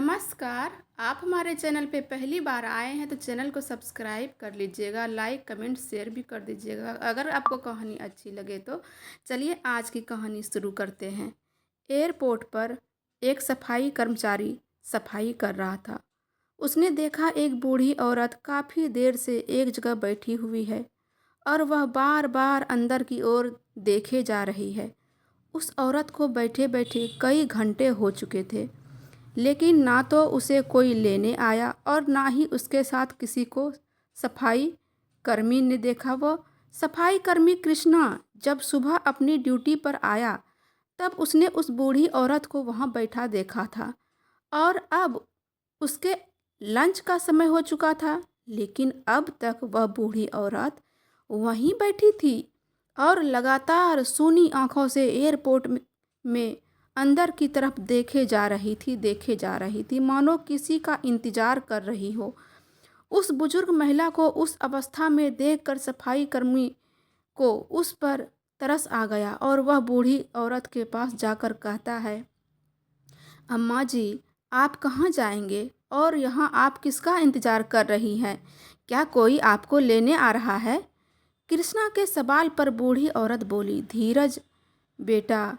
नमस्कार। आप हमारे चैनल पे पहली बार आए हैं तो चैनल को सब्सक्राइब कर लीजिएगा, लाइक कमेंट शेयर भी कर दीजिएगा अगर आपको कहानी अच्छी लगे तो। चलिए आज की कहानी शुरू करते हैं। एयरपोर्ट पर एक सफाई कर्मचारी सफाई कर रहा था। उसने देखा एक बूढ़ी औरत काफ़ी देर से एक जगह बैठी हुई है और वह बार बार अंदर की ओर देखे जा रही है। उस औरत को बैठे बैठे कई घंटे हो चुके थे, लेकिन ना तो उसे कोई लेने आया और ना ही उसके साथ किसी को सफाई कर्मी ने देखा। वो सफाई कर्मी कृष्णा जब सुबह अपनी ड्यूटी पर आया तब उसने उस बूढ़ी औरत को वहां बैठा देखा था और अब उसके लंच का समय हो चुका था, लेकिन अब तक वह बूढ़ी औरत वहीं बैठी थी और लगातार सूनी आंखों से एयरपोर्ट में अंदर की तरफ देखे जा रही थी, मानो किसी का इंतजार कर रही हो। उस बुजुर्ग महिला को उस अवस्था में देखकर सफाई कर्मी को उस पर तरस आ गया और वह बूढ़ी औरत के पास जाकर कहता है, अम्मा जी, आप कहाँ जाएंगे और यहाँ आप किसका इंतजार कर रही हैं? क्या कोई आपको लेने आ रहा है? कृष्णा के सवाल पर बूढ़ी औरत बोली, धीरज बेटा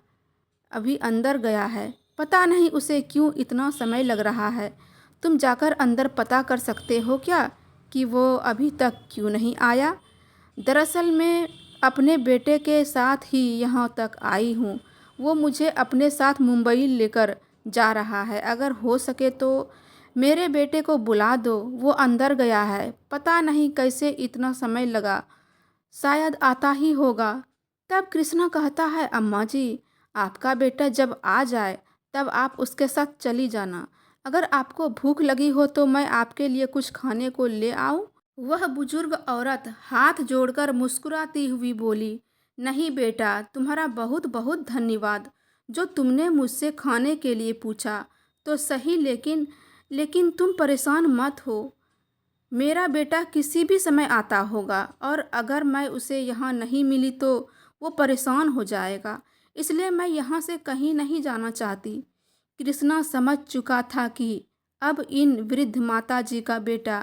अभी अंदर गया है, पता नहीं उसे क्यों इतना समय लग रहा है। तुम जाकर अंदर पता कर सकते हो क्या कि वो अभी तक क्यों नहीं आया? दरअसल मैं अपने बेटे के साथ ही यहाँ तक आई हूँ। वो मुझे अपने साथ मुंबई लेकर जा रहा है। अगर हो सके तो मेरे बेटे को बुला दो, वो अंदर गया है, पता नहीं कैसे इतना समय लगा, शायद आता ही होगा। तब कृष्णा कहता है, अम्मा जी, आपका बेटा जब आ जाए तब आप उसके साथ चली जाना। अगर आपको भूख लगी हो तो मैं आपके लिए कुछ खाने को ले आऊं? वह बुजुर्ग औरत हाथ जोड़कर मुस्कुराती हुई बोली, नहीं बेटा, तुम्हारा बहुत बहुत धन्यवाद। जो तुमने मुझसे खाने के लिए पूछा तो सही, लेकिन तुम परेशान मत हो। मेरा बेटा किसी भी समय आता होगा और अगर मैं उसे यहाँ नहीं मिली तो वो परेशान हो जाएगा, इसलिए मैं यहाँ से कहीं नहीं जाना चाहती। कृष्णा समझ चुका था कि अब इन वृद्ध माताजी का बेटा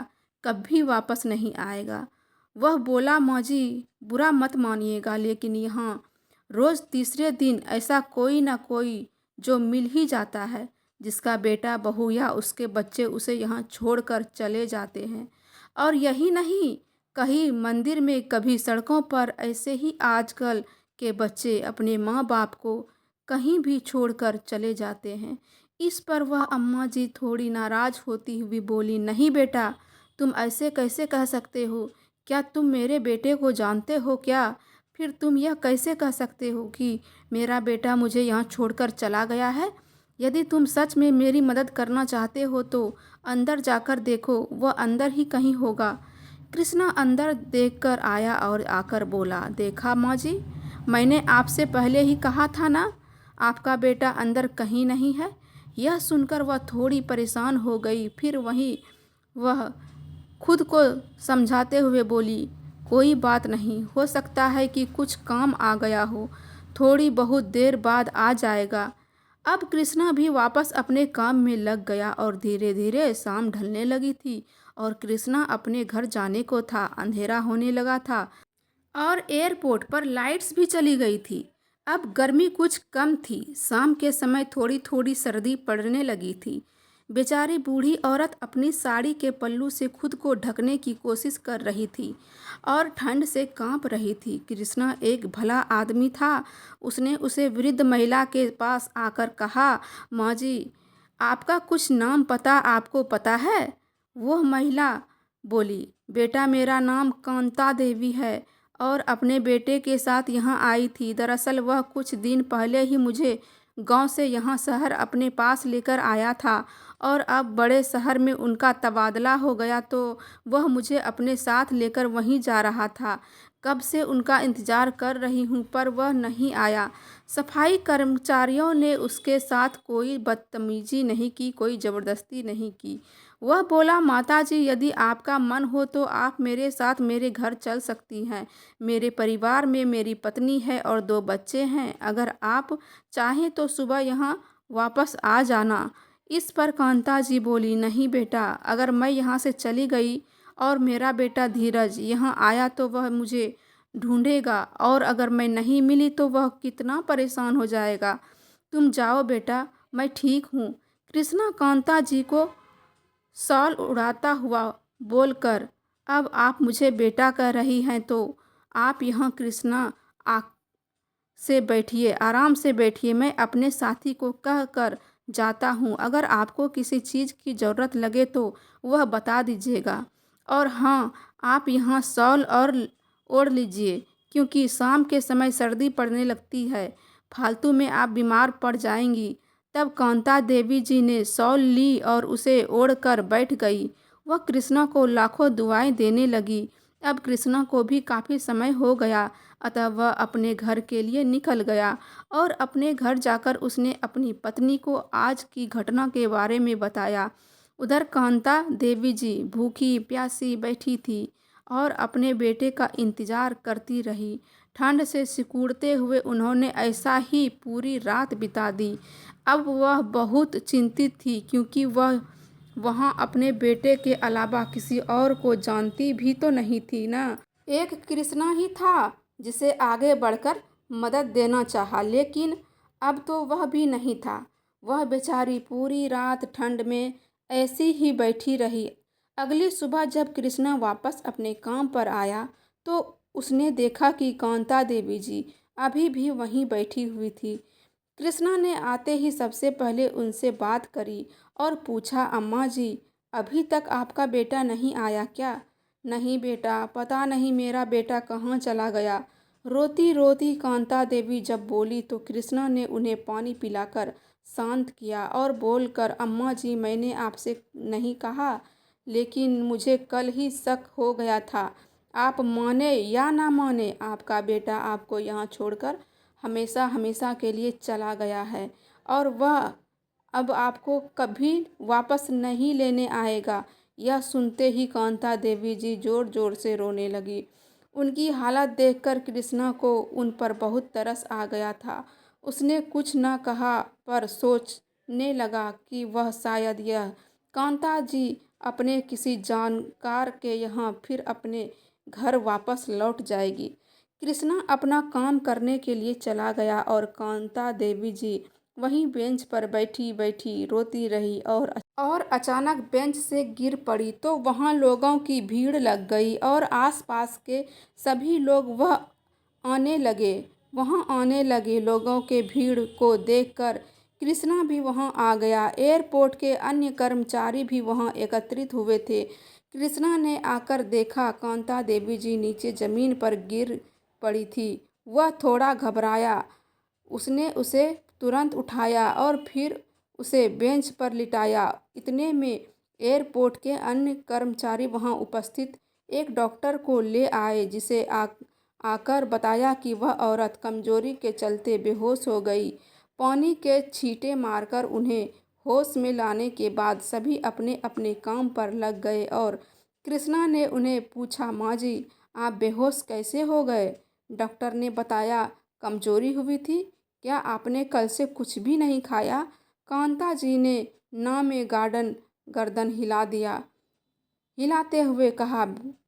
कभी वापस नहीं आएगा। वह बोला, माँ जी, बुरा मत मानिएगा, लेकिन यहाँ रोज़ तीसरे दिन ऐसा कोई ना कोई जो मिल ही जाता है, जिसका बेटा बहू या उसके बच्चे उसे यहाँ छोड़कर चले जाते हैं। और यही नहीं, कहीं मंदिर में, कभी सड़कों पर ऐसे ही आजकल के बच्चे अपने माँ बाप को कहीं भी छोड़कर चले जाते हैं। इस पर वह अम्मा जी थोड़ी नाराज़ होती हुई बोली, नहीं बेटा, तुम ऐसे कैसे कह सकते हो? क्या तुम मेरे बेटे को जानते हो क्या? फिर तुम यह कैसे कह सकते हो कि मेरा बेटा मुझे यहाँ छोड़कर चला गया है? यदि तुम सच में मेरी मदद करना चाहते हो तो अंदर जाकर देखो, वह अंदर ही कहीं होगा। कृष्णा अंदर देखकर आया और आकर बोला, देखा माँ जी, मैंने आपसे पहले ही कहा था ना, आपका बेटा अंदर कहीं नहीं है। यह सुनकर वह थोड़ी परेशान हो गई, फिर वह खुद को समझाते हुए बोली, कोई बात नहीं, हो सकता है कि कुछ काम आ गया हो, थोड़ी बहुत देर बाद आ जाएगा। अब कृष्णा भी वापस अपने काम में लग गया और धीरे धीरे शाम ढलने लगी थी और कृष्णा अपने घर जाने को था। अंधेरा होने लगा था और एयरपोर्ट पर लाइट्स भी चली गई थी। अब गर्मी कुछ कम थी, शाम के समय थोड़ी थोड़ी सर्दी पड़ने लगी थी। बेचारी बूढ़ी औरत अपनी साड़ी के पल्लू से खुद को ढकने की कोशिश कर रही थी और ठंड से कांप रही थी। कृष्णा एक भला आदमी था। उसने उसे वृद्ध महिला के पास आकर कहा, माँ जी, आपका कुछ नाम पता आपको पता है? वह महिला बोली, बेटा, मेरा नाम कांता देवी है और अपने बेटे के साथ यहाँ आई थी। दरअसल वह कुछ दिन पहले ही मुझे गांव से यहाँ शहर अपने पास लेकर आया था और अब बड़े शहर में उनका तबादला हो गया तो वह मुझे अपने साथ लेकर वहीं जा रहा था। कब से उनका इंतज़ार कर रही हूँ पर वह नहीं आया। सफाई कर्मचारियों ने उसके साथ कोई बदतमीजी नहीं की, कोई ज़बरदस्ती नहीं की। वह बोला, माताजी, यदि आपका मन हो तो आप मेरे साथ मेरे घर चल सकती हैं। मेरे परिवार में मेरी पत्नी है और 2 बच्चे हैं। अगर आप चाहें तो सुबह यहाँ वापस आ जाना। इस पर कांता जी बोली, नहीं बेटा, अगर मैं यहाँ से चली गई और मेरा बेटा धीरज यहाँ आया तो वह मुझे ढूंढेगा, और अगर मैं नहीं मिली तो वह कितना परेशान हो जाएगा। तुम जाओ बेटा, मैं ठीक हूँ। कृष्णा कांता जी को शॉल उड़ाता हुआ बोलकर, अब आप मुझे बेटा कह रही हैं तो आप यहाँ कृष्णा आ से बैठिए, आराम से बैठिए। मैं अपने साथी को कह कर जाता हूँ, अगर आपको किसी चीज़ की ज़रूरत लगे तो वह बता दीजिएगा। और हाँ, आप यहाँ शॉल और ओढ़ लीजिए, क्योंकि शाम के समय सर्दी पड़ने लगती है, फालतू में आप बीमार पड़ जाएंगी। तब कांता देवी जी ने शॉल ली और उसे ओढ़ कर बैठ गई। वह कृष्णा को लाखों दुआएं देने लगी। अब कृष्णा को भी काफ़ी समय हो गया, अतः वह अपने घर के लिए निकल गया और अपने घर जाकर उसने अपनी पत्नी को आज की घटना के बारे में बताया। उधर कांता देवी जी भूखी प्यासी बैठी थी और अपने बेटे का इंतजार करती रही। ठंड से सिकुड़ते हुए उन्होंने ऐसा ही पूरी रात बिता दी। अब वह बहुत चिंतित थी, क्योंकि वह वहाँ अपने बेटे के अलावा किसी और को जानती भी तो नहीं थी ना। एक कृष्णा ही था जिसे आगे बढ़कर मदद देना चाहा, लेकिन अब तो वह भी नहीं था। वह बेचारी पूरी रात ठंड में ऐसी ही बैठी रही। अगली सुबह जब कृष्णा वापस अपने काम पर आया तो उसने देखा कि कांता देवी जी अभी भी वहीं बैठी हुई थी। कृष्णा ने आते ही सबसे पहले उनसे बात करी और पूछा, अम्मा जी, अभी तक आपका बेटा नहीं आया क्या? नहीं बेटा, पता नहीं मेरा बेटा कहाँ चला गया। रोती रोती कांता देवी जब बोली तो कृष्णा ने उन्हें पानी पिलाकर शांत किया और बोलकर, अम्मा जी, मैंने आपसे नहीं कहा, लेकिन मुझे कल ही शक हो गया था। आप माने या ना माने, आपका बेटा आपको यहाँ छोड़कर हमेशा हमेशा के लिए चला गया है, और वह अब आपको कभी वापस नहीं लेने आएगा। यह सुनते ही कांता देवी जी जोर जोर से रोने लगी। उनकी हालत देखकर कृष्णा को उन पर बहुत तरस आ गया था। उसने कुछ न कहा, पर सोचने लगा कि वह शायद यह कांता जी अपने किसी जानकार के यहाँ फिर अपने घर वापस लौट जाएगी। कृष्णा अपना काम करने के लिए चला गया और कांता देवी जी वहीं बेंच पर बैठी बैठी रोती रही, और अचानक बेंच से गिर पड़ी तो वहाँ लोगों की भीड़ लग गई और आसपास के सभी लोग वहाँ आने लगे। लोगों के भीड़ को देखकर कृष्णा भी वहाँ आ गया। एयरपोर्ट के अन्य कर्मचारी भी वहाँ एकत्रित हुए थे। कृष्णा ने आकर देखा कांता देवी जी नीचे जमीन पर गिर पड़ी थी। वह थोड़ा घबराया। उसने उसे तुरंत उठाया और फिर उसे बेंच पर लिटाया। इतने में एयरपोर्ट के अन्य कर्मचारी वहां उपस्थित एक डॉक्टर को ले आए, जिसे आकर बताया कि वह औरत कमजोरी के चलते बेहोश हो गई। पानी के छींटे मारकर उन्हें होश में लाने के बाद सभी अपने अपने काम पर लग गए और कृष्णा ने उन्हें पूछा, माँ जी, आप बेहोश कैसे हो गए? डॉक्टर ने बताया, कमजोरी हुई थी। क्या आपने कल से कुछ भी नहीं खाया? कांता जी ने ना में गर्दन हिलाते हुए कहा,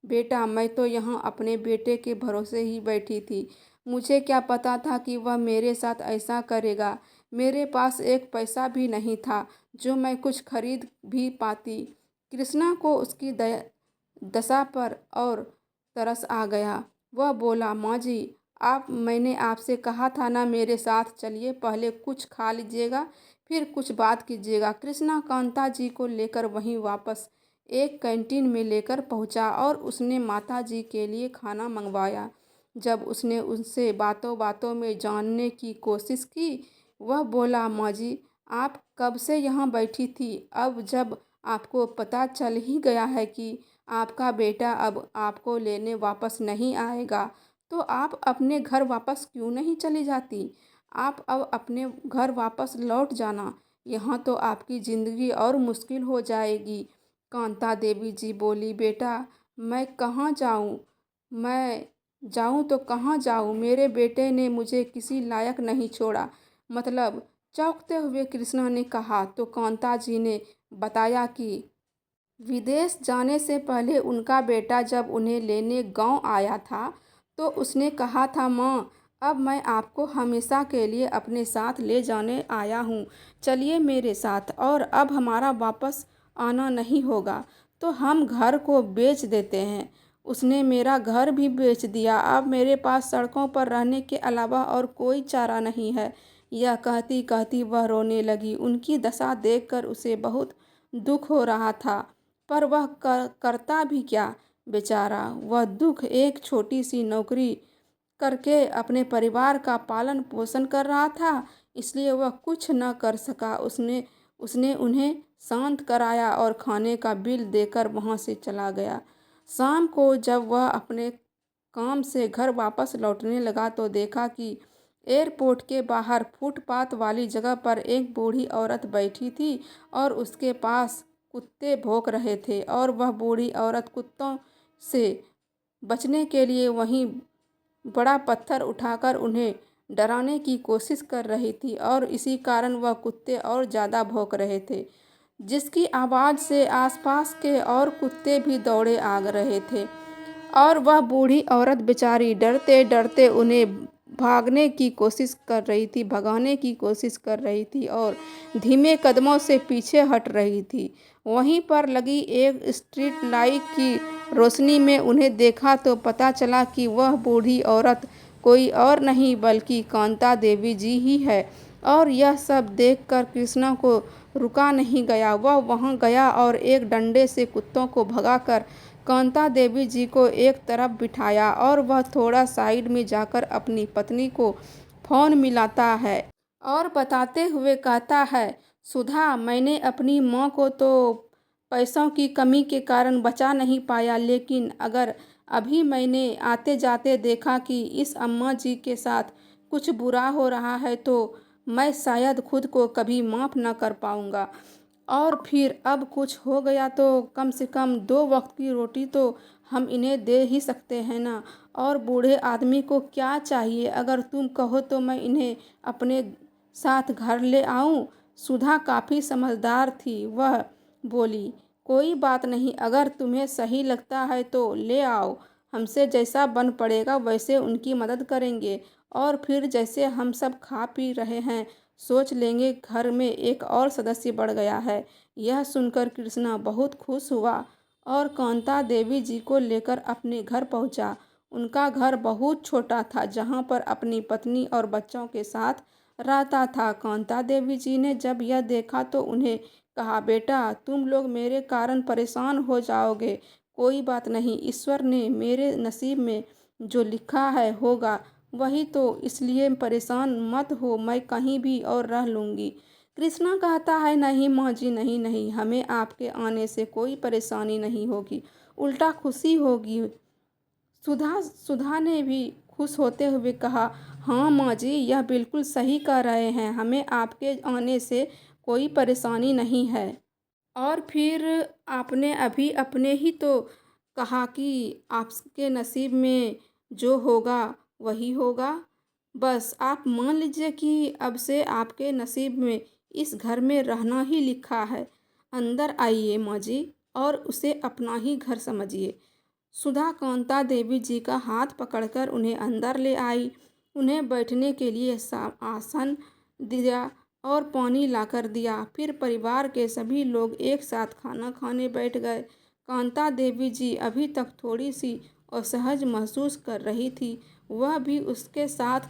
बेटा, मैं तो यहाँ अपने बेटे के भरोसे ही बैठी थी। मुझे क्या पता था कि वह मेरे साथ ऐसा करेगा। मेरे पास एक पैसा भी नहीं था जो मैं कुछ खरीद भी पाती। कृष्णा को उसकी दशा पर और तरस आ गया। वह बोला, माँ जी, मैंने आपसे कहा था ना, मेरे साथ चलिए, पहले कुछ खा लीजिएगा फिर कुछ बात कीजिएगा। कृष्णा कांता जी को लेकर वहीं वापस एक कैंटीन में लेकर पहुंचा और उसने माता जी के लिए खाना मंगवाया। जब उसने उनसे बातों बातों में जानने की कोशिश की, वह बोला, माँ जी, आप कब से यहाँ बैठी थी? अब जब आपको पता चल ही गया है कि आपका बेटा अब आपको लेने वापस नहीं आएगा, तो आप अपने घर वापस क्यों नहीं चली जाती? आप अब अपने घर वापस लौट जाना, यहाँ तो आपकी ज़िंदगी और मुश्किल हो जाएगी। कांता देवी जी बोली, बेटा, मैं कहाँ जाऊँ? मैं जाऊँ तो कहाँ जाऊँ? मेरे बेटे ने मुझे किसी लायक नहीं छोड़ा। मतलब चौंकते हुए कृष्णा ने कहा। तो कांता जी ने बताया कि विदेश जाने से पहले उनका बेटा जब उन्हें लेने गांव आया था तो उसने कहा था, माँ अब मैं आपको हमेशा के लिए अपने साथ ले जाने आया हूँ, चलिए मेरे साथ। और अब हमारा वापस आना नहीं होगा तो हम घर को बेच देते हैं। उसने मेरा घर भी बेच दिया। अब मेरे पास सड़कों पर रहने के अलावा और कोई चारा नहीं है। यह कहती कहती वह रोने लगी। उनकी दशा देखकर उसे बहुत दुख हो रहा था, पर वह करता भी क्या बेचारा। वह दुख एक छोटी सी नौकरी करके अपने परिवार का पालन पोषण कर रहा था, इसलिए वह कुछ न कर सका। उसने उसने उन्हें शांत कराया और खाने का बिल देकर वहाँ से चला गया। शाम को जब वह अपने काम से घर वापस लौटने लगा तो देखा कि एयरपोर्ट के बाहर फुटपाथ वाली जगह पर एक बूढ़ी औरत बैठी थी और उसके पास कुत्ते भौंक रहे थे और वह बूढ़ी औरत कुत्तों से बचने के लिए वहीं बड़ा पत्थर उठाकर उन्हें डराने की कोशिश कर रही थी और इसी कारण वह कुत्ते और ज़्यादा भौंक रहे थे, जिसकी आवाज़ से आसपास के और कुत्ते भी दौड़े आ रहे थे। और वह बूढ़ी औरत बेचारी डरते डरते उन्हें भगाने की कोशिश कर रही थी और धीमे कदमों से पीछे हट रही थी। वहीं पर लगी एक स्ट्रीट लाइट की रोशनी में उन्हें देखा तो पता चला कि वह बूढ़ी औरत कोई और नहीं बल्कि कांता देवी जी ही है। और यह सब देखकर कृष्णा को रुका नहीं गया। वह वहां गया और एक डंडे से कुत्तों को भगाकर कांता देवी जी को एक तरफ बिठाया और वह थोड़ा साइड में जाकर अपनी पत्नी को फ़ोन मिलाता है और बताते हुए कहता है, सुधा मैंने अपनी माँ को तो पैसों की कमी के कारण बचा नहीं पाया, लेकिन अगर अभी मैंने आते जाते देखा कि इस अम्मा जी के साथ कुछ बुरा हो रहा है तो मैं शायद खुद को कभी माफ़ न कर पाऊँगा। और फिर अब कुछ हो गया तो कम से कम 2 वक्त की रोटी तो हम इन्हें दे ही सकते हैं ना। और बूढ़े आदमी को क्या चाहिए, अगर तुम कहो तो मैं इन्हें अपने साथ घर ले आऊं। सुधा काफ़ी समझदार थी, वह बोली, कोई बात नहीं, अगर तुम्हें सही लगता है तो ले आओ, हमसे जैसा बन पड़ेगा वैसे उनकी मदद करेंगे। और फिर जैसे हम सब खा पी रहे हैं सोच लेंगे घर में एक और सदस्य बढ़ गया है। यह सुनकर कृष्णा बहुत खुश हुआ और कांता देवी जी को लेकर अपने घर पहुंचा। उनका घर बहुत छोटा था जहां पर अपनी पत्नी और बच्चों के साथ रहता था। कांता देवी जी ने जब यह देखा तो उन्हें कहा, बेटा तुम लोग मेरे कारण परेशान हो जाओगे, कोई बात नहीं, ईश्वर ने मेरे नसीब में जो लिखा है होगा वही तो, इसलिए परेशान मत हो, मैं कहीं भी और रह लूँगी। कृष्णा कहता है, नहीं माँ जी, नहीं नहीं, हमें आपके आने से कोई परेशानी नहीं होगी, उल्टा खुशी होगी। सुधा सुधा ने भी खुश होते हुए कहा, हाँ माँ जी, यह बिल्कुल सही कह रहे हैं, हमें आपके आने से कोई परेशानी नहीं है। और फिर आपने अभी अपने ही तो कहा कि आपके नसीब में जो होगा वही होगा। बस आप मान लीजिए कि अब से आपके नसीब में इस घर में रहना ही लिखा है। अंदर आइए माँ जी और उसे अपना ही घर समझिए। सुधा कांता देवी जी का हाथ पकड़कर उन्हें अंदर ले आई। उन्हें बैठने के लिए आसन दिया और पानी लाकर दिया। फिर परिवार के सभी लोग एक साथ खाना खाने बैठ गए। कांता देवी जी अभी तक थोड़ी सी असहज महसूस कर रही थी, वह भी उसके साथ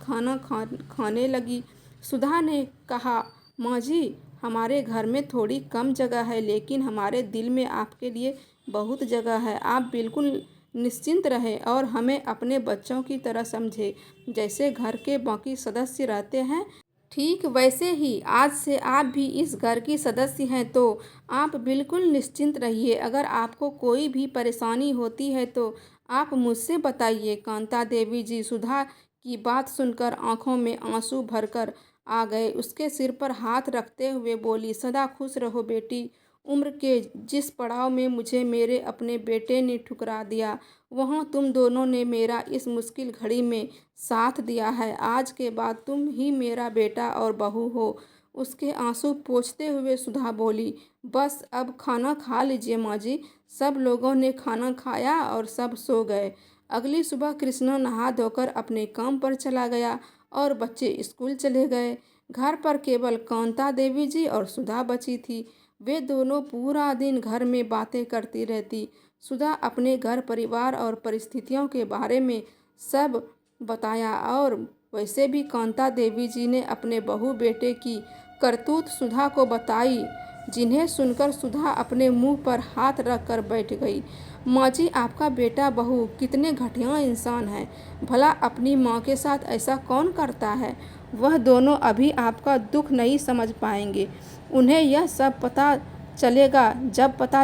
खाने लगी। सुधा ने कहा, माँ जी, हमारे घर में थोड़ी कम जगह है लेकिन हमारे दिल में आपके लिए बहुत जगह है। आप बिल्कुल निश्चिंत रहें और हमें अपने बच्चों की तरह समझें। जैसे घर के बाकी सदस्य रहते हैं ठीक वैसे ही आज से आप भी इस घर की सदस्य हैं, तो आप बिल्कुल निश्चिंत रहिए। अगर आपको कोई भी परेशानी होती है तो आप मुझसे बताइए। कांता देवी जी सुधा की बात सुनकर आंखों में आंसू भरकर आ गए। उसके सिर पर हाथ रखते हुए बोली, सदा खुश रहो बेटी। उम्र के जिस पड़ाव में मुझे मेरे अपने बेटे ने ठुकरा दिया, वहाँ तुम दोनों ने मेरा इस मुश्किल घड़ी में साथ दिया है। आज के बाद तुम ही मेरा बेटा और बहू हो। उसके आंसू पोंछते हुए सुधा बोली, बस अब खाना खा लीजिए माँ जी। सब लोगों ने खाना खाया और सब सो गए। अगली सुबह कृष्णा नहा धोकर अपने काम पर चला गया और बच्चे स्कूल चले गए। घर पर केवल कांता देवी जी और सुधा बची थी। वे दोनों पूरा दिन घर में बातें करती रहती। सुधा अपने घर परिवार और परिस्थितियों के बारे में सब बताया और वैसे भी कांता देवी जी ने अपने बहू बेटे की करतूत सुधा को बताई, जिन्हें सुनकर सुधा अपने मुंह पर हाथ रख कर बैठ गई। माँ जी, आपका बेटा बहू कितने घटिया इंसान हैं। भला अपनी माँ के साथ ऐसा कौन करता है। वह दोनों अभी आपका दुख नहीं समझ पाएंगे। उन्हें यह सब पता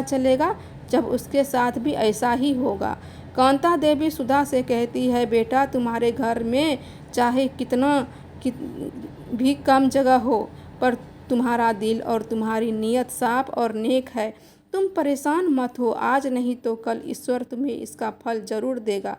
चलेगा जब उसके साथ भी ऐसा ही होगा। कांता देवी सुधा से कहती है, बेटा तुम्हारे घर में चाहे भी कम जगह हो, पर तुम्हारा दिल और तुम्हारी नीयत साफ और नेक है। तुम परेशान मत हो, आज नहीं तो कल ईश्वर तुम्हें इसका फल जरूर देगा।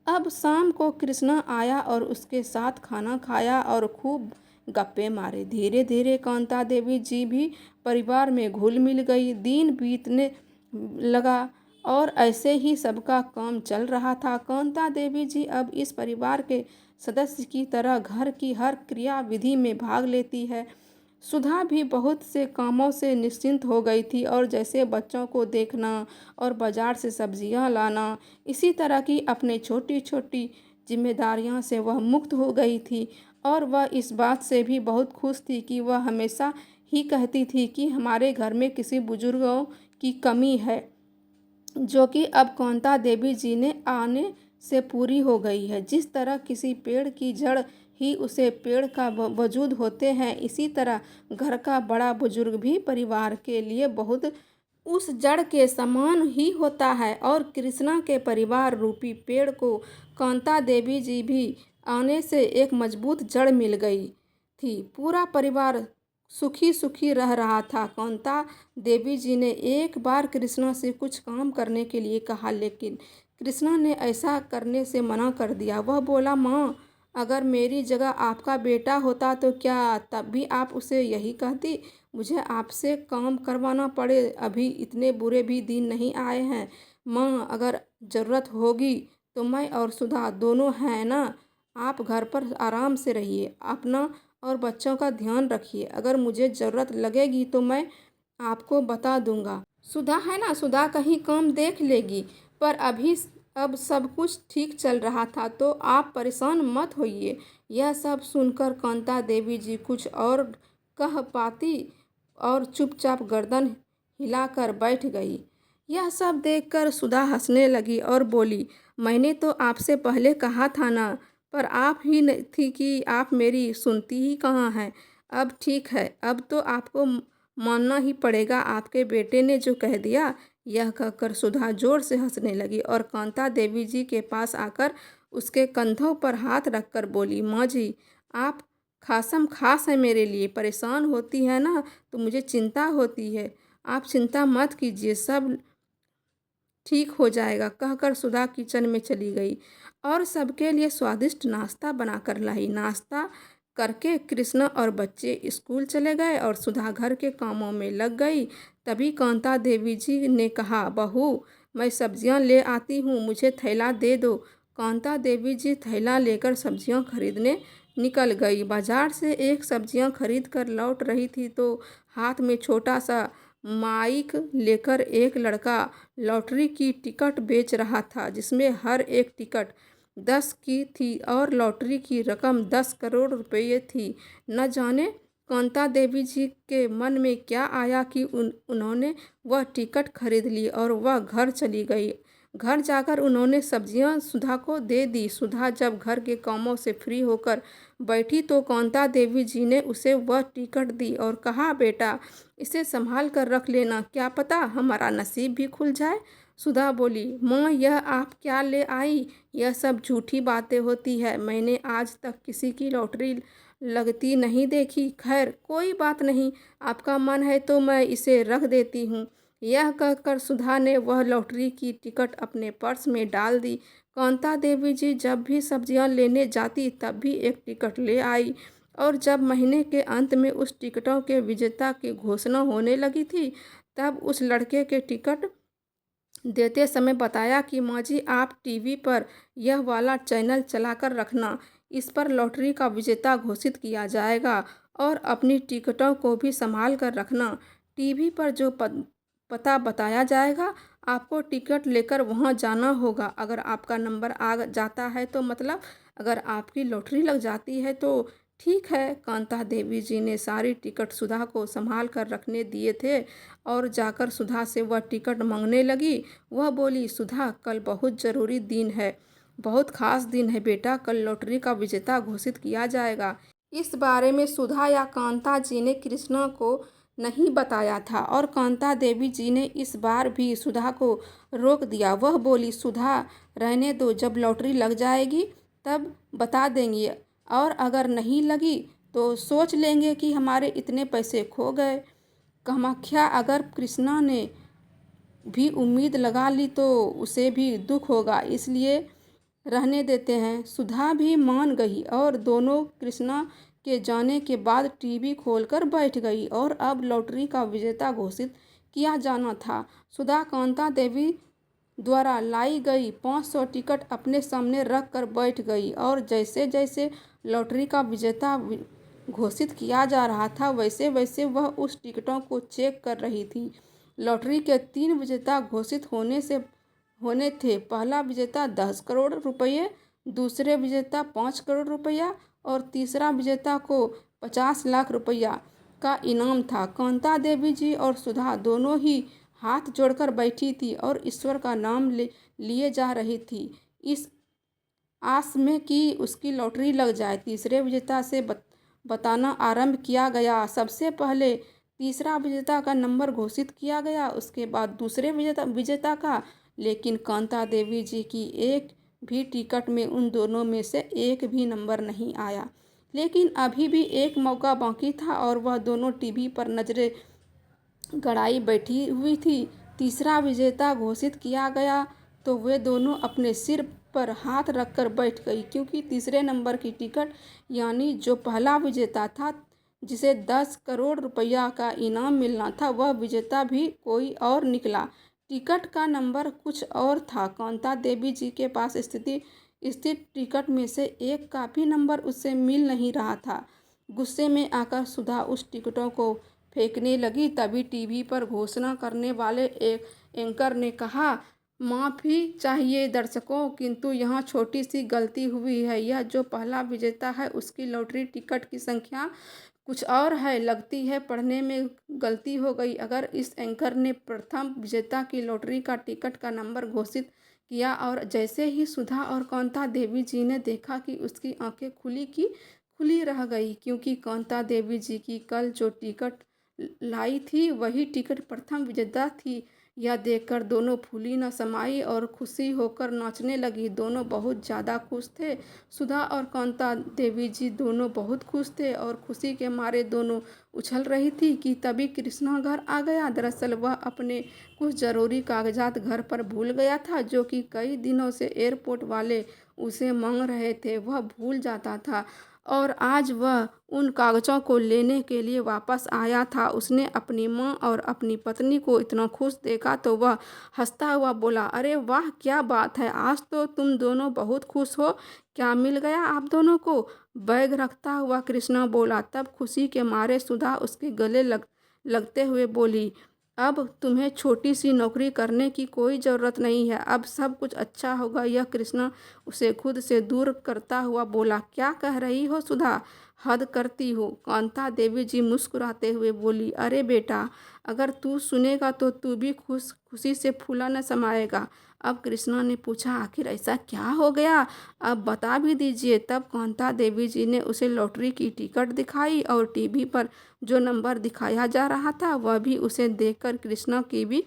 अब शाम को कृष्णा आया और उसके साथ खाना खाया और खूब गप्पे मारे। धीरे धीरे कांता देवी जी भी परिवार में घुल मिल गई। दिन बीतने लगा और ऐसे ही सबका काम चल रहा था। कांता देवी जी अब इस परिवार के सदस्य की तरह घर की हर क्रिया विधि में भाग लेती है। सुधा भी बहुत से कामों से निश्चिंत हो गई थी और जैसे बच्चों को देखना और बाजार से सब्जियां लाना, इसी तरह की अपने छोटी छोटी जिम्मेदारियों से वह मुक्त हो गई थी। और वह इस बात से भी बहुत खुश थी कि वह हमेशा ही कहती थी कि हमारे घर में किसी बुजुर्गों की कमी है, जो कि अब कांता देवी जी ने आने से पूरी हो गई है। जिस तरह किसी पेड़ की जड़ ही उसे पेड़ का वजूद होते हैं, इसी तरह घर का बड़ा बुजुर्ग भी परिवार के लिए बहुत उस जड़ के समान ही होता है। और कृष्णा के परिवार रूपी पेड़ को कांता देवी जी भी आने से एक मजबूत जड़ मिल गई थी। पूरा परिवार सुखी सुखी रह रहा था। कांता देवी जी ने एक बार कृष्णा से कुछ काम करने के लिए कहा, लेकिन कृष्णा ने ऐसा करने से मना कर दिया। वह बोला, माँ, अगर मेरी जगह आपका बेटा होता तो क्या तब भी आप उसे यही कहती, मुझे आपसे काम करवाना पड़े। अभी इतने बुरे भी दिन नहीं आए हैं। माँ, अगर ज़रूरत होगी तो मैं और सुधा दोनों हैं ना। आप घर पर आराम से रहिए, अपना और बच्चों का ध्यान रखिए। अगर मुझे ज़रूरत लगेगी तो मैं आपको बता दूंगा। सुधा है ना, सुधा कहीं काम देख लेगी। पर अब सब कुछ ठीक चल रहा था, तो आप परेशान मत होइए। यह सब सुनकर कांता देवी जी कुछ और कह पाती और चुपचाप गर्दन हिलाकर बैठ गई। यह सब देखकर सुधा हंसने लगी और बोली, मैंने तो आपसे पहले कहा था ना, पर आप ही थी कि आप मेरी सुनती ही कहाँ हैं। अब ठीक है, अब तो आपको मानना ही पड़ेगा, आपके बेटे ने जो कह दिया। यह कहकर सुधा जोर से हंसने लगी और कांता देवी जी के पास आकर उसके कंधों पर हाथ रखकर बोली, माँ जी, आप खासम खास हैं मेरे लिए। परेशान होती है ना तो मुझे चिंता होती है। आप चिंता मत कीजिए, सब ठीक हो जाएगा, कहकर सुधा किचन में चली गई और सबके लिए स्वादिष्ट नाश्ता बनाकर लाई। नाश्ता करके कृष्णा और बच्चे स्कूल चले गए और सुधा घर के कामों में लग गई। तभी कांता देवी जी ने कहा, बहू, मैं सब्जियां ले आती हूँ, मुझे थैला दे दो। कांता देवी जी थैला लेकर सब्जियां खरीदने निकल गई। बाजार से एक सब्जियां खरीद कर लौट रही थी तो हाथ में छोटा सा माइक लेकर एक लड़का लॉटरी की टिकट बेच रहा था, जिसमें हर एक टिकट 10 की थी और लॉटरी की रकम 10 करोड़ रुपये थी। न जाने कांता देवी जी के मन में क्या आया कि उन्होंने वह टिकट खरीद ली और वह घर चली गई। घर जाकर उन्होंने सब्जियां सुधा को दे दी। सुधा जब घर के कामों से फ्री होकर बैठी तो कांता देवी जी ने उसे वह टिकट दी और कहा, बेटा, इसे संभाल कर रख लेना, क्या पता हमारा नसीब भी खुल जाए। सुधा बोली, माँ, यह आप क्या ले आई। यह सब झूठी बातें होती है। मैंने आज तक किसी की लॉटरी लगती नहीं देखी। खैर कोई बात नहीं, आपका मन है तो मैं इसे रख देती हूँ। यह कहकर सुधा ने वह लॉटरी की टिकट अपने पर्स में डाल दी। कांता देवी जी जब भी सब्जियां लेने जाती तब भी एक टिकट ले आई और जब महीने के अंत में उस टिकटों के विजेता की घोषणा होने लगी थी, तब उस लड़के के टिकट देते समय बताया कि माँ जी, आप टीवी पर यह वाला चैनल चलाकर रखना, इस पर लॉटरी का विजेता घोषित किया जाएगा और अपनी टिकटों को भी संभाल कर रखना। टीवी पर जो पता बताया जाएगा, आपको टिकट लेकर वहाँ जाना होगा। अगर आपका नंबर आ जाता है तो मतलब अगर आपकी लॉटरी लग जाती है तो ठीक है। कांता देवी जी ने सारी टिकट सुधा को संभाल कर रखने दिए थे और जाकर सुधा से वह टिकट मांगने लगी। वह बोली, सुधा, कल बहुत ज़रूरी दिन है, बहुत ख़ास दिन है बेटा, कल लॉटरी का विजेता घोषित किया जाएगा। इस बारे में सुधा या कांता जी ने कृष्णा को नहीं बताया था और कांता देवी जी ने इस बार भी सुधा को रोक दिया। वह बोली, सुधा, रहने दो, जब लॉटरी लग जाएगी तब बता देंगे, और अगर नहीं लगी तो सोच लेंगे कि हमारे इतने पैसे खो गए। कामाख्या, अगर कृष्णा ने भी उम्मीद लगा ली तो उसे भी दुख होगा, इसलिए रहने देते हैं। सुधा भी मान गई और दोनों कृष्णा के जाने के बाद टीवी खोलकर बैठ गई और अब लॉटरी का विजेता घोषित किया जाना था। सुधा कांता देवी द्वारा लाई गई 500 टिकट अपने सामने रख कर बैठ गई और जैसे जैसे लॉटरी का विजेता घोषित किया जा रहा था, वैसे वैसे वह उस टिकटों को चेक कर रही थी। लॉटरी के 3 विजेता घोषित होने थे। पहला विजेता 10 करोड़ रुपये, दूसरे विजेता 5 करोड़ रुपया और तीसरा विजेता को 50 लाख रुपया का इनाम था। कांता देवी जी और सुधा दोनों ही हाथ जोड़कर बैठी थी और ईश्वर का नाम लिए जा रही थी, इस आस में कि उसकी लॉटरी लग जाए। तीसरे विजेता से बताना आरंभ किया गया। सबसे पहले तीसरा विजेता का नंबर घोषित किया गया, उसके बाद दूसरे विजेता का, लेकिन कांता देवी जी की एक भी टिकट में उन दोनों में से एक भी नंबर नहीं आया। लेकिन अभी भी एक मौका बाकी था और वह दोनों टीवी पर नजरें गड़ाई बैठी हुई थी। तीसरा विजेता घोषित किया गया तो वे दोनों अपने सिर पर हाथ रखकर बैठ गई, क्योंकि तीसरे नंबर की टिकट यानी जो पहला विजेता था, जिसे 10 करोड़ रुपया का इनाम मिलना था, वह विजेता भी कोई और निकला। टिकट का नंबर कुछ और था। कांता देवी जी के पास स्थित टिकट में से एक का भी नंबर उससे मिल नहीं रहा था। गुस्से में आकर सुधा उस टिकटों को फेंकने लगी। तभी टीवी पर घोषणा करने वाले एक एंकर ने कहा, माफ़ी चाहिए दर्शकों, किंतु यहाँ छोटी सी गलती हुई है। यह जो पहला विजेता है उसकी लॉटरी टिकट की संख्या कुछ और है, लगती है पढ़ने में गलती हो गई। अगर इस एंकर ने प्रथम विजेता की लॉटरी का टिकट का नंबर घोषित किया और जैसे ही सुधा और कांता देवी जी ने देखा कि उसकी आंखें खुली रह गई, क्योंकि कांता देवी जी की कल जो टिकट लाई थी वही टिकट प्रथम विजेता थी। यह देखकर दोनों फूली न समाई और खुशी होकर नाचने लगी। दोनों बहुत ज़्यादा खुश थे। सुधा और कांता देवी जी दोनों बहुत खुश थे और खुशी के मारे दोनों उछल रही थी कि तभी कृष्णा घर आ गया। दरअसल वह अपने कुछ ज़रूरी कागजात घर पर भूल गया था, जो कि कई दिनों से एयरपोर्ट वाले उसे मांग रहे थे। वह भूल जाता था और आज वह उन कागज़ों को लेने के लिए वापस आया था। उसने अपनी माँ और अपनी पत्नी को इतना खुश देखा तो वह हंसता हुआ बोला, अरे वाह, क्या बात है, आज तो तुम दोनों बहुत खुश हो, क्या मिल गया आप दोनों को? बैग रखता हुआ कृष्णा बोला। तब खुशी के मारे सुधा उसके गले लगते हुए बोली, अब तुम्हें छोटी सी नौकरी करने की कोई ज़रूरत नहीं है, अब सब कुछ अच्छा होगा। यह कृष्णा उसे खुद से दूर करता हुआ बोला। क्या कह रही हो सुधा, हद करती हो। कांता देवी जी मुस्कुराते हुए बोली, अरे बेटा, अगर तू सुनेगा तो तू भी खुशी से फूला न समाएगा। अब कृष्णा ने पूछा, आखिर ऐसा क्या हो गया, अब बता भी दीजिए। तब कांता देवी जी ने उसे लॉटरी की टिकट दिखाई और टीवी पर जो नंबर दिखाया जा रहा था वह भी उसे देखकर कृष्णा की भी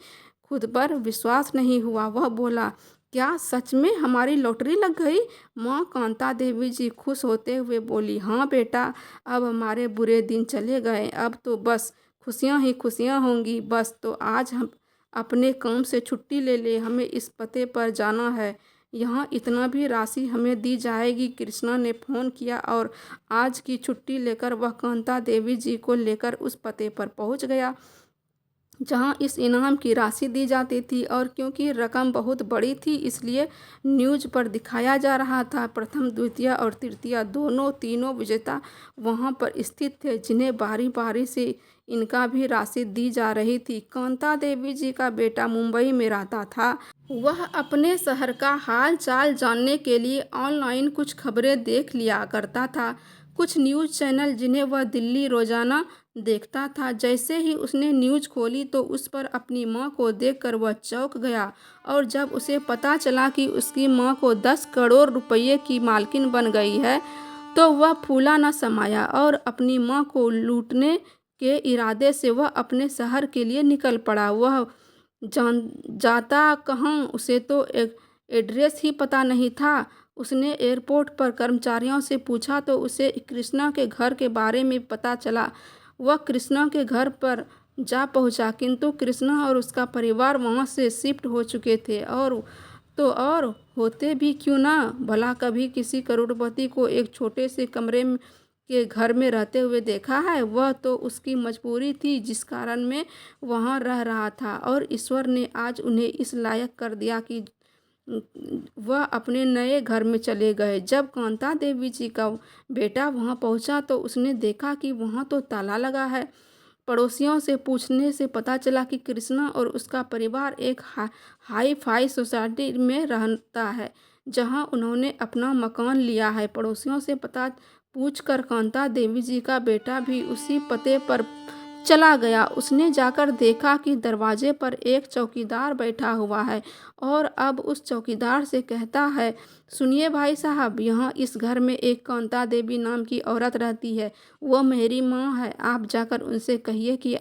खुद पर विश्वास नहीं हुआ। वह बोला, क्या सच में हमारी लॉटरी लग गई? माँ कांता देवी जी खुश होते हुए बोली, हाँ बेटा, अब हमारे बुरे दिन चले गए, अब तो बस खुशियाँ ही खुशियाँ होंगी। बस तो आज हम अपने काम से छुट्टी ले ले, हमें इस पते पर जाना है, यहाँ इतना भी राशि हमें दी जाएगी। कृष्णा ने फ़ोन किया और आज की छुट्टी लेकर वह कांता देवी जी को लेकर उस पते पर पहुँच गया जहां इस इनाम की राशि दी जाती थी। और क्योंकि रकम बहुत बड़ी थी इसलिए न्यूज़ पर दिखाया जा रहा था। प्रथम, द्वितीय और तृतीय दोनों तीनों विजेता वहां पर स्थित थे जिन्हें बारी बारी से इनका भी राशि दी जा रही थी। कांता देवी जी का बेटा मुंबई में रहता था। वह अपने शहर का हाल चाल जानने के लिए ऑनलाइन कुछ खबरें देख लिया करता था। कुछ न्यूज़ चैनल जिन्हें वह दिल्ली रोजाना देखता था। जैसे ही उसने न्यूज़ खोली तो उस पर अपनी मां को देखकर वह चौंक गया। और जब उसे पता चला कि उसकी मां को 10 करोड़ रुपये की मालकिन बन गई है तो वह फूला न समाया और अपनी मां को लूटने के इरादे से वह अपने शहर के लिए निकल पड़ा। वह जाता कहाँ उसे तो एक एड्रेस ही पता नहीं था। उसने एयरपोर्ट पर कर्मचारियों से पूछा तो उसे कृष्णा के घर के बारे में पता चला। वह कृष्णा के घर पर जा पहुंचा किंतु कृष्णा और उसका परिवार वहां से शिफ्ट हो चुके थे। और होते भी क्यों ना, भला कभी किसी करोड़पति को एक छोटे से कमरे के घर में रहते हुए देखा है। वह तो उसकी मजबूरी थी जिस कारण में वहाँ रह रहा था और ईश्वर ने आज उन्हें इस लायक कर दिया कि वह अपने नए घर में चले गए। जब कांता देवी जी का बेटा वहां पहुंचा तो उसने देखा कि वहां तो ताला लगा है। पड़ोसियों से पूछने से पता चला कि कृष्णा और उसका परिवार एक हाई फाई सोसाइटी में रहता है जहां उन्होंने अपना मकान लिया है। पड़ोसियों से पता पूछकर कांता देवी जी का बेटा भी उसी पते पर चला गया। उसने जाकर देखा कि दरवाजे पर एक चौकीदार बैठा हुआ है और अब उस चौकीदार से कहता है, सुनिए भाई साहब, यहाँ इस घर में एक कांता देवी नाम की औरत रहती है। वह मेरी माँ है। आप जाकर उनसे कहिए कि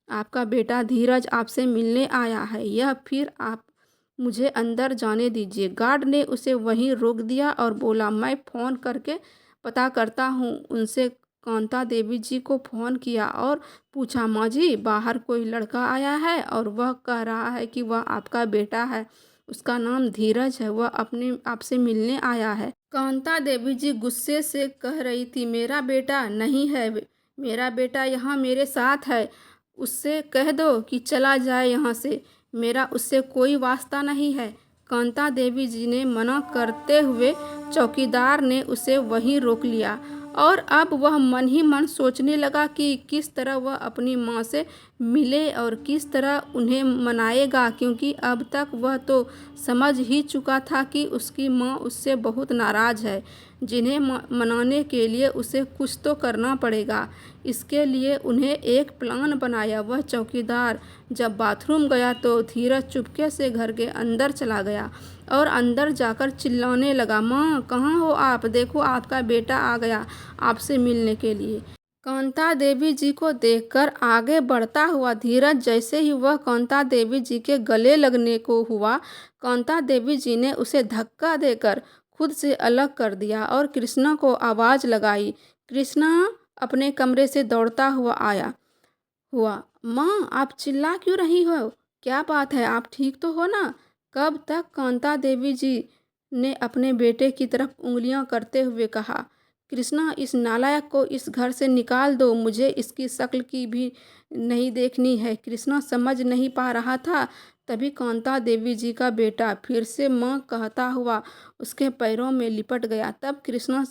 आपका बेटा धीरज आपसे मिलने आया है। यह फिर आप मुझे अंदर जाने दीजिए। गार्ड ने उसे वहीं रोक दिया और बोला, मैं फ़ोन करके पता करता हूँ उनसे। कांता देवी जी को फ़ोन किया और पूछा, माँ जी बाहर कोई लड़का आया है और वह कह रहा है कि वह आपका बेटा है, उसका नाम धीरज है, वह अपने आपसे मिलने आया है। कांता देवी जी गुस्से से कह रही थी, मेरा बेटा नहीं है, मेरा बेटा यहाँ मेरे साथ है। उससे कह दो कि चला जाए यहाँ से, मेरा उससे कोई वास्ता नहीं है। कांता देवी जी ने मना करते हुए चौकीदार ने उसे वहीं रोक लिया और अब वह मन ही मन सोचने लगा कि किस तरह वह अपनी माँ से मिले और किस तरह उन्हें मनाएगा, क्योंकि अब तक वह तो समझ ही चुका था कि उसकी माँ उससे बहुत नाराज़ है, जिन्हें मनाने के लिए उसे कुछ तो करना पड़ेगा। इसके लिए उन्हें एक प्लान बनाया। वह चौकीदार जब बाथरूम गया तो धीरज चुपके से घर के अंदर चला गया और अंदर जाकर चिल्लाने लगा, माँ कहाँ हो आप, देखो आपका बेटा आ गया आपसे मिलने के लिए। कांता देवी जी को देखकर आगे बढ़ता हुआ धीरज जैसे ही वह कांता देवी जी के गले लगने को हुआ, कांता देवी जी ने उसे धक्का देकर खुद से अलग कर दिया और कृष्णा को आवाज़ लगाई। कृष्णा अपने कमरे से दौड़ता हुआ आया हुआ, माँ आप चिल्ला क्यों रही हो, क्या बात है, आप ठीक तो हो ना? कब तक, कांता देवी जी ने अपने बेटे की तरफ उंगलियां करते हुए कहा। कृष्णा इस नालायक को इस घर से निकाल दो, मुझे इसकी शक्ल की भी नहीं देखनी है। कृष्णा समझ नहीं पा रहा था। तभी कांता देवी जी का बेटा फिर से माँ कहता हुआ उसके पैरों में लिपट गया। तब कृष्णा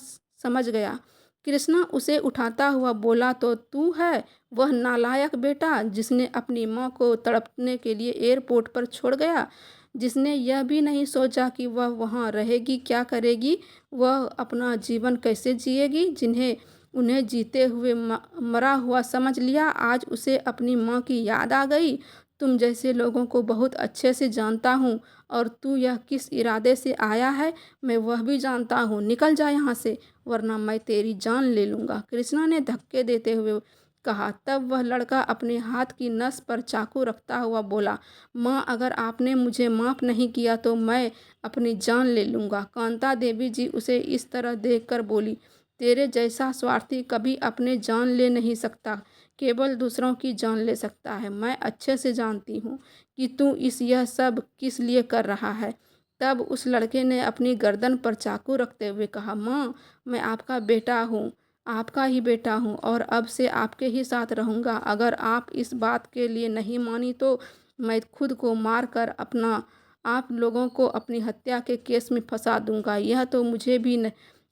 समझ गया। कृष्णा उसे उठाता हुआ बोला, तो तू है वह नालायक बेटा जिसने अपनी माँ को तड़पने के लिए एयरपोर्ट पर छोड़ गया, जिसने यह भी नहीं सोचा कि वह वहाँ रहेगी, क्या करेगी, वह अपना जीवन कैसे जिएगी, जिन्हें उन्हें जीते हुए मरा हुआ समझ लिया। आज उसे अपनी माँ की याद आ गई। तुम जैसे लोगों को बहुत अच्छे से जानता हूँ और तू यह किस इरादे से आया है मैं वह भी जानता हूँ। निकल जा यहाँ से वरना मैं तेरी जान ले लूँगा, कृष्णा ने धक्के देते हुए कहा। तब वह लड़का अपने हाथ की नस पर चाकू रखता हुआ बोला, माँ अगर आपने मुझे माफ़ नहीं किया तो मैं अपनी जान ले लूँगा। कांता देवी जी उसे इस तरह देखकर बोली, तेरे जैसा स्वार्थी कभी अपने जान ले नहीं सकता, केवल दूसरों की जान ले सकता है। मैं अच्छे से जानती हूँ कि तू यह सब किस लिए कर रहा है। तब उस लड़के ने अपनी गर्दन पर चाकू रखते हुए कहा, माँ, मैं आपका बेटा हूँ, आपका ही बेटा हूँ और अब से आपके ही साथ रहूँगा। अगर आप इस बात के लिए नहीं मानी तो मैं खुद को मार कर अपना आप लोगों को अपनी हत्या के केस में फंसा दूंगा। यह तो मुझे भी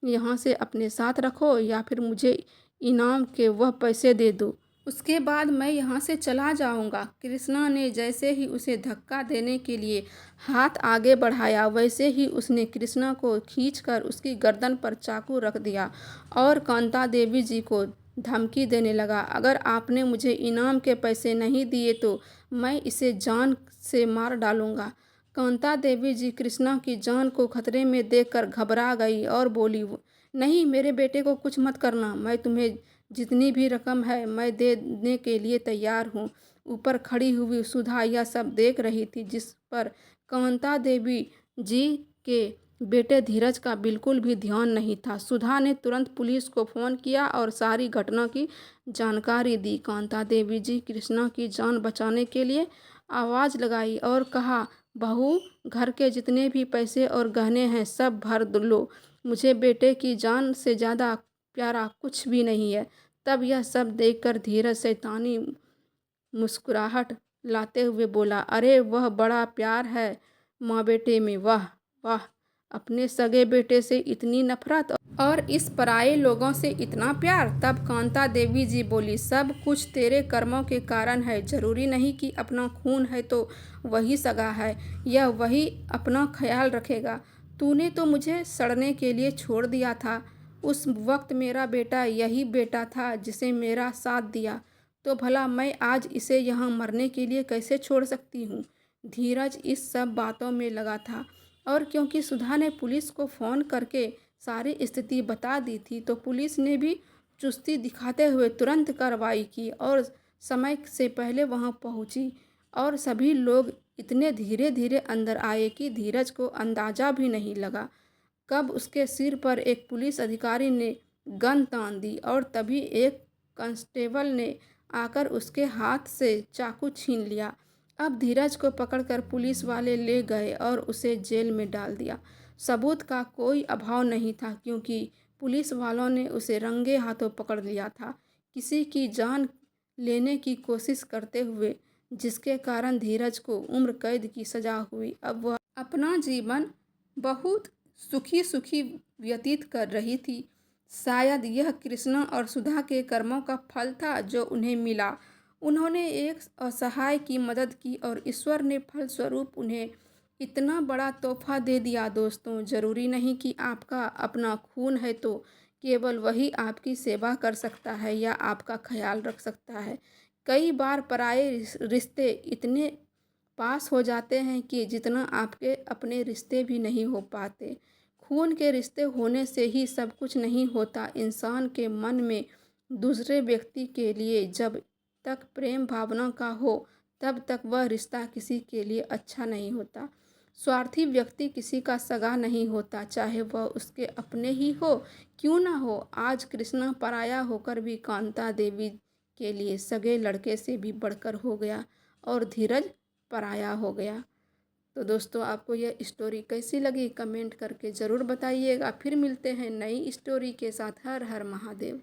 यहाँ से अपने साथ रखो या फिर मुझे इनाम के वह पैसे दे दो, उसके बाद मैं यहाँ से चला जाऊँगा। कृष्णा ने जैसे ही उसे धक्का देने के लिए हाथ आगे बढ़ाया, वैसे ही उसने कृष्णा को खींचकर उसकी गर्दन पर चाकू रख दिया और कांता देवी जी को धमकी देने लगा, अगर आपने मुझे इनाम के पैसे नहीं दिए तो मैं इसे जान से मार डालूँगा। कांता देवी जी कृष्णा की जान को खतरे में देखकर घबरा गई और बोली, नहीं, मेरे बेटे को कुछ मत करना, मैं तुम्हें जितनी भी रकम है मैं देने के लिए तैयार हूँ। ऊपर खड़ी हुई सुधा यह सब देख रही थी, जिस पर कांता देवी जी के बेटे धीरज का बिल्कुल भी ध्यान नहीं था। सुधा ने तुरंत पुलिस को फ़ोन किया और सारी घटना की जानकारी दी। कांता देवी जी कृष्णा की जान बचाने के लिए आवाज़ लगाई और कहा, बहू, घर के जितने भी पैसे और गहने हैं सब भर लो, मुझे बेटे की जान से ज़्यादा प्यारा कुछ भी नहीं है। तब यह सब देखकर धीरज शैतानी मुस्कुराहट लाते हुए बोला, अरे वह बड़ा प्यार है माँ बेटे में, वाह वाह, अपने सगे बेटे से इतनी नफरत और इस पराये लोगों से इतना प्यार। तब कांता देवी जी बोली, सब कुछ तेरे कर्मों के कारण है, जरूरी नहीं कि अपना खून है तो वही सगा है या वही अपना ख्याल रखेगा। तूने तो मुझे सड़ने के लिए छोड़ दिया था, उस वक्त मेरा बेटा यही बेटा था जिसे मेरा साथ दिया, तो भला मैं आज इसे यहाँ मरने के लिए कैसे छोड़ सकती हूँ। धीरज इस सब बातों में लगा था और क्योंकि सुधा ने पुलिस को फ़ोन करके सारी स्थिति बता दी थी तो पुलिस ने भी चुस्ती दिखाते हुए तुरंत कार्रवाई की और समय से पहले वहां पहुंची और सभी लोग इतने धीरे धीरे अंदर आए कि धीरज को अंदाज़ा भी नहीं लगा कब उसके सिर पर एक पुलिस अधिकारी ने गन तान दी और तभी एक कांस्टेबल ने आकर उसके हाथ से चाकू छीन लिया। अब धीरज को पकड़कर पुलिस वाले ले गए और उसे जेल में डाल दिया। सबूत का कोई अभाव नहीं था क्योंकि पुलिस वालों ने उसे रंगे हाथों पकड़ लिया था, किसी की जान लेने की कोशिश करते हुए, जिसके कारण धीरज को उम्र कैद की सज़ा हुई। अब वह अपना जीवन बहुत सुखी सुखी व्यतीत कर रही थी। शायद यह कृष्णा और सुधा के कर्मों का फल था जो उन्हें मिला। उन्होंने एक असहाय की मदद की और ईश्वर ने फलस्वरूप उन्हें इतना बड़ा तोहफा दे दिया। दोस्तों, ज़रूरी नहीं कि आपका अपना खून है तो केवल वही आपकी सेवा कर सकता है या आपका ख्याल रख सकता है। कई बार पराये रिश्ते इतने पास हो जाते हैं कि जितना आपके अपने रिश्ते भी नहीं हो पाते। खून के रिश्ते होने से ही सब कुछ नहीं होता। इंसान के मन में दूसरे व्यक्ति के लिए जब तक प्रेम भावना का हो तब तक वह रिश्ता किसी के लिए अच्छा नहीं होता। स्वार्थी व्यक्ति किसी का सगा नहीं होता, चाहे वह उसके अपने ही हो क्यों ना हो। आज कृष्णा पराया होकर भी कांता देवी के लिए सगे लड़के से भी बढ़कर हो गया और धीरज पराया हो गया। तो दोस्तों, आपको यह स्टोरी कैसी लगी कमेंट करके ज़रूर बताइएगा। फिर मिलते हैं नई स्टोरी के साथ। हर हर महादेव।